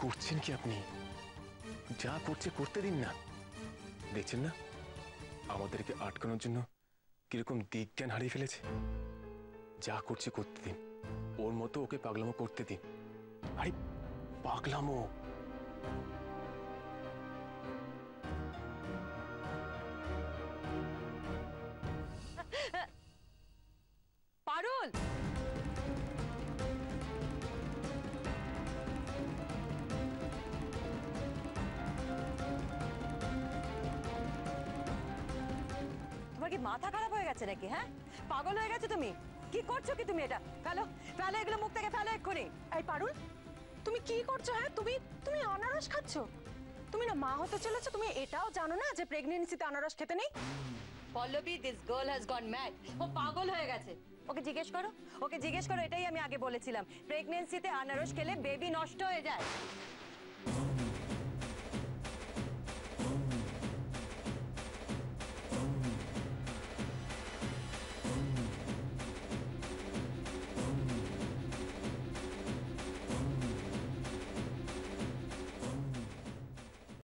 করছেন কি আপনি? যা করছে করতে দিন না। দেখছেন না আমাদেরকে আটকানোর জন্য কিরকম দিক জ্ঞান হারিয়ে ফেলেছে। যা করছে করতে দিন, ওর মতো ওকে পাগলামো করতে দিন। আরে পাগলামো। পারুল, তোমার কি মাথা খারাপ হয়ে গেছে নাকি? হ্যাঁ, পাগল হয়ে গেছো তুমি? কি করছো কি তুমি? এটা ফেলো, ফেলো এগুলো মুখ থেকে, ফেলো এক্ষুনি। এই পারুল, তুমি কি করছো? হ্যাঁ, তুমি আনারস খাচ্ছো? তুমি না মা হতে চলেছো, তুমি এটাও জানো না যে প্রেগন্যান্সিতে আনারস খেতে নেই? Pallavi, this girl has gone mad. ও পাগল হয়ে গেছে। ওকে জিজ্ঞেস করো, এটাই আমি আগে বলেছিলাম, প্রেগন্যান্সিতে আনারস খেলে বেবি নষ্ট হয়ে যায়।